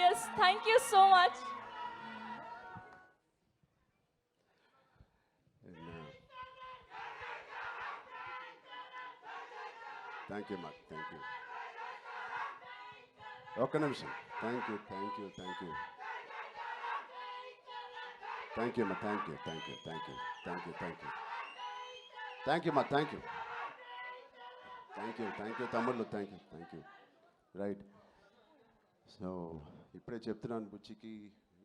yes, thank you so much. Thank you మా thank you. ఒక్క నిమిషం. Thank you thank you thank you thank you మా thank you thank you thank you thank you thank you thank you మా thank you thank you తమ్ముళ్ళు thank you right. So ఇప్పుడే చెప్తున్నాను బుచ్చికి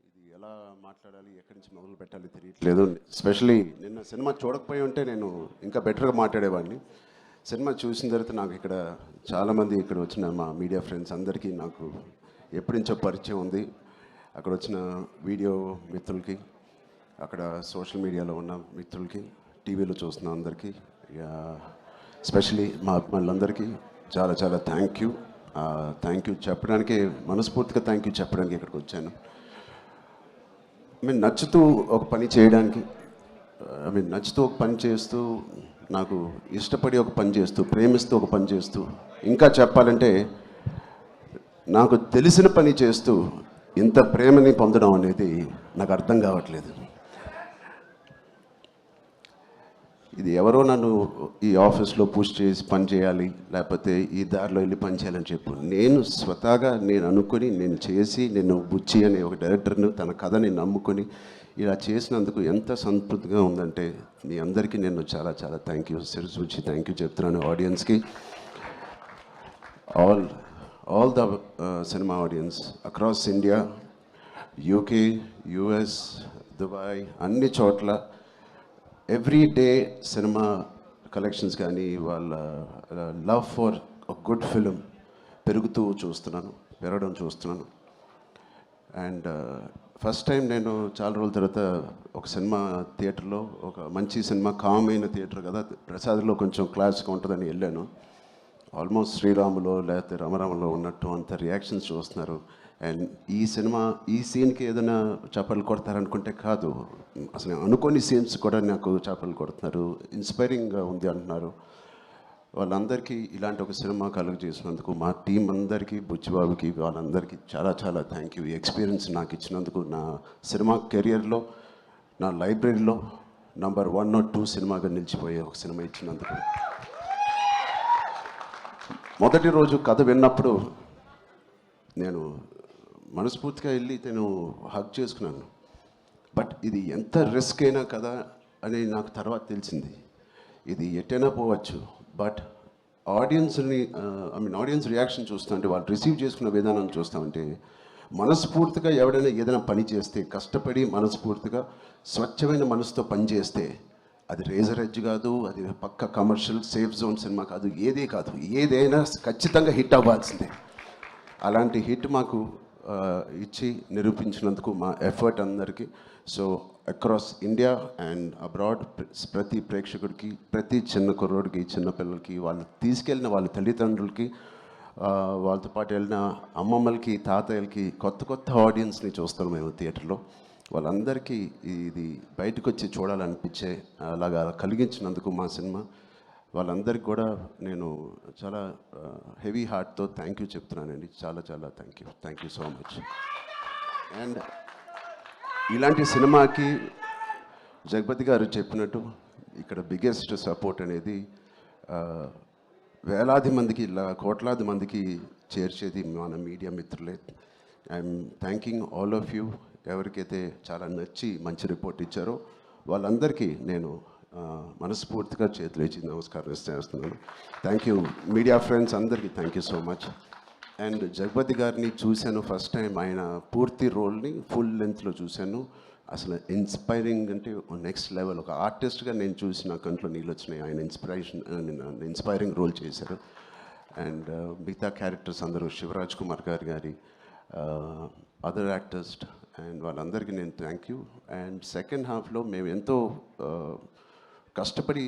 ఇది ఎలా మాట్లాడాలి ఎక్కడి నుంచి మొదలు పెట్టాలి తెలియట్లేదు. ఎస్పెషలీ నిన్న సినిమా చూడకపోయి ఉంటే నేను ఇంకా బెటర్గా మాట్లాడేవాడిని. సినిమా చూసిన తర్వాత నాకు ఇక్కడ చాలామంది ఇక్కడ వచ్చిన మా మీడియా ఫ్రెండ్స్ అందరికీ నాకు ఎప్పటి నుంచో పరిచయం ఉంది. అక్కడ వచ్చిన వీడియో మిత్రులకి, అక్కడ సోషల్ మీడియాలో ఉన్న మిత్రులకి, టీవీలో చూస్తున్న అందరికీ, ఎస్పెషలీ మా అభిమానులందరికీ చాలా చాలా థ్యాంక్ యూ చెప్పడానికి, మనస్ఫూర్తిగా థ్యాంక్ యూ చెప్పడానికి ఇక్కడికి వచ్చాను. నచ్చుతూ ఒక పని చేయడానికి, నచ్చుతూ ఒక పని చేస్తూ, నాకు ఇష్టపడి ఒక పని చేస్తూ, ప్రేమిస్తూ ఒక పని చేస్తూ, ఇంకా చెప్పాలంటే నాకు తెలిసిన పని చేస్తూ ఇంత ప్రేమని పొందడం అనేది నాకు అర్థం కావట్లేదు. ఇది ఎవరో నన్ను ఈ ఆఫీస్లో పుష్ చేసి పని చేయాలి, లేకపోతే ఈ దారిలో వెళ్ళి పని చేయాలని చెప్పు. నేను స్వతహాగా నేను అనుకుని, నేను చేసి, నేను బుచ్చి అనే ఒక డైరెక్టర్ను తన కథని నమ్ముకొని ఇలా చేసినందుకు ఎంత సంతృప్తిగా ఉందంటే మీ అందరికీ నేను చాలా చాలా థ్యాంక్ యూ, శిరసూచి థ్యాంక్ యూ చెప్తున్నాను. ఆడియన్స్కి, all the cinema audience across India, UK, US, Dubai, అన్ని చోట్ల ఎవ్రీ డే సినిమా కలెక్షన్స్ కానీ వాళ్ళ లవ్ ఫర్ గుడ్ ఫిలిం పెరగడం చూస్తున్నాను. అండ్ ఫస్ట్ టైం నేను చాలా రోజుల తర్వాత ఒక సినిమా థియేటర్లో, ఒక మంచి సినిమా, కామ్ అయిన థియేటర్ కదా, ప్రసాద్లో కొంచెం క్లాస్గా ఉంటుందని వెళ్ళాను. ఆల్మోస్ట్ శ్రీరాములో లేకపోతే రమరామలో ఉన్నట్టు అంత రియాక్షన్స్ చూస్తున్నారు. అండ్ ఈ సీన్కి ఏదైనా చప్పట్లు కొడతారనుకుంటే కాదు, అసలు అనుకోని సీన్స్ కూడా నాకు చప్పట్లు కొడుతున్నారు, ఇన్స్పైరింగ్గా ఉంది అంటున్నారు. వాళ్ళందరికీ ఇలాంటి ఒక సినిమా కలుగ చేసినందుకు మా టీం అందరికీ, బుచ్చిబాబుకి, వాళ్ళందరికీ చాలా చాలా థ్యాంక్ యూ. ఈ ఎక్స్పీరియన్స్ నాకు ఇచ్చినందుకు, నా సినిమా కెరియర్లో, నా లైబ్రరీలో నంబర్ 1 or 2 సినిమాగా నిలిచిపోయే ఒక సినిమా ఇచ్చినందుకు. మొదటి రోజు కథ విన్నప్పుడు నేను మనస్ఫూర్తిగా వెళ్ళి నేను హగ్ చేసుకున్నాను. బట్ ఇది ఎంత రిస్క్ అయినా కదా అని నాకు తర్వాత తెలిసింది. ఇది ఎటైనా పోవచ్చు, బట్ ఆడియన్స్ రియాక్షన్ చూస్తామంటే, వాళ్ళు రిసీవ్ చేసుకున్న విధానం చూస్తామంటే, మనస్ఫూర్తిగా ఎవడైనా ఏదైనా పని చేస్తే, కష్టపడి మనస్ఫూర్తిగా స్వచ్ఛమైన మనసుతో పని చేస్తే, అది రేజర్ ఎడ్జ్ కాదు, అది పక్క కమర్షియల్ సేఫ్ జోన్ సినిమా కాదు, ఏదైనా ఖచ్చితంగా హిట్ అవ్వాల్సిందే. అలాంటి హిట్ మాకు ఇచ్చి నిరూపించినందుకు మా ఎఫర్ట్ అందరికీ. So across India and abroad ప్రతి ప్రేక్షకుడికి, ప్రతి చిన్న కుర్రోడికి, చిన్న పిల్లలకి, వాళ్ళు తీసుకెళ్ళిన వాళ్ళ తల్లిదండ్రులకి, వాళ్ళతో పాటు వెళ్ళిన అమ్మమ్మలకి, తాతయ్యలకి, కొత్త ఆడియన్స్ని చూస్తాం మేము థియేటర్లో. వాళ్ళందరికీ ఇది బయటకు వచ్చి చూడాలనిపించే అలాగా కలిగించినందుకు మా సినిమా, వాళ్ళందరికీ కూడా నేను చాలా హెవీ హార్ట్తో థ్యాంక్ యూ చెప్తున్నానండి. చాలా చాలా thank you so much. And ఇలాంటి సినిమాకి జగపతి గారు చెప్పినట్టు ఇక్కడ బిగ్గెస్ట్ సపోర్ట్ అనేది వేలాది మందికి, కోట్లాది మందికి చేర్చేది మన మీడియా మిత్రులే. I'm thanking all of you. ఎవరికైతే చాలా నచ్చి మంచి రిపోర్ట్ ఇచ్చారో వాళ్ళందరికీ నేను మనస్ఫూర్తిగా చేతులు ఇచ్చి నమస్కారం చేస్తున్నాను. థ్యాంక్ యూ మీడియా ఫ్రెండ్స్ అందరికీ thank you so much. And Jagapathi గారిని చూశాను ఫస్ట్ టైం, ఆయన పూర్తి రోల్ని ఫుల్ లెంత్లో చూశాను. అసలు ఇన్స్పైరింగ్ అంటే నెక్స్ట్ లెవెల్. ఒక ఆర్టిస్ట్గా నేను చూసి నా కంట్లో నీళ్ళు వచ్చినాయి. ఆయన ఇన్స్పైరింగ్ రోల్ చేశారు. అండ్ మిగతా క్యారెక్టర్స్ అందరూ, శివరాజ్ కుమార్ గారి అదర్ యాక్టర్స్ అండ్ వాళ్ళందరికీ నేను థ్యాంక్ యూ. అండ్ సెకండ్ హాఫ్లో మేము ఎంతో కష్టపడి,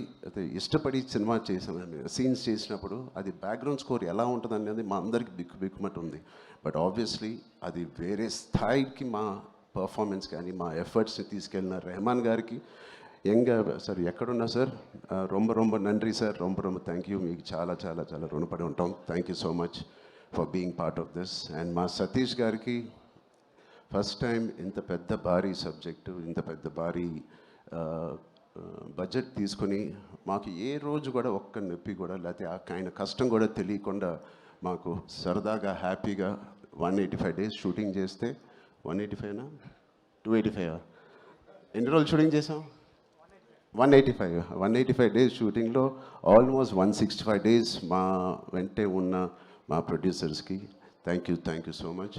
ఇష్టపడి సినిమా చేసాం. సీన్స్ చేసినప్పుడు అది బ్యాక్గ్రౌండ్ స్కోర్ ఎలా ఉంటుంది అనేది మా అందరికి బిక్కుమట్టు ఉంది. బట్ ఆబ్వియస్లీ అది వేరే స్థాయికి మా పర్ఫార్మెన్స్ కానీ మా ఎఫర్ట్స్ని తీసుకెళ్ళిన రెహమాన్ గారికి, సార్ ఎక్కడున్నా సార్, రొంబ నండ్రి సార్, రొంబ థ్యాంక్ యూ. మీకు చాలా చాలా చాలా రుణపడి ఉంటాం. Thank you so much for being part of this. And మా సతీష్ గారికి, ఫస్ట్ టైం ఇంత పెద్ద భారీ సబ్జెక్టు, ఇంత పెద్ద భారీ బడ్జెట్ తీసుకొని మాకు ఏ రోజు కూడా ఒక్క నొప్పి కూడా లేకపోతే ఆయన కష్టం కూడా తెలియకుండా మాకు సరదాగా హ్యాపీగా 185 డేస్ షూటింగ్ చేస్తే 185నా 285 ఎన్ని రోజులు షూటింగ్ చేసాం? 185 డేస్ షూటింగ్లో ఆల్మోస్ట్ 165 డేస్ మా వెంటే ఉన్న మా ప్రొడ్యూసర్స్కి thank you so much.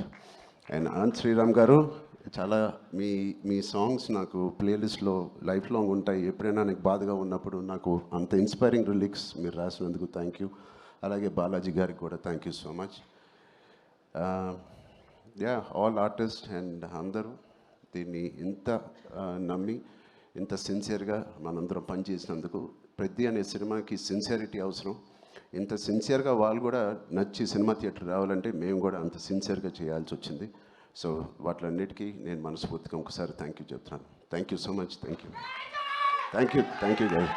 And Anant Sriram గారు, చాలా మీ సాంగ్స్ నాకు ప్లేలిస్ట్లో లైఫ్ లాంగ్ ఉంటాయి. ఎప్పుడైనా నాకు బాధగా ఉన్నప్పుడు నాకు అంత ఇన్స్పైరింగ్ లిరిక్స్ మీరు రాసినందుకు థ్యాంక్ యూ. అలాగే బాలాజీ గారికి కూడా thank you so much. All artist and అందరూ దీన్ని ఇంత నమ్మి ఇంత సిన్సియర్గా మనందరం పనిచేసినందుకు. ప్రతి అనే సినిమాకి సిన్సియారిటీ అవసరం. ఇంత సిన్సియర్గా వాళ్ళు కూడా నచ్చి సినిమా థియేటర్ రావాలంటే మేము కూడా అంత సిన్సియర్గా చేయాల్సి వచ్చింది. సో వాటిలన్నిటికీ నేను మనస్ఫూర్తిగా ఒకసారి థ్యాంక్ యూ చెప్తున్నాను. Thank you so much. Thank you guy.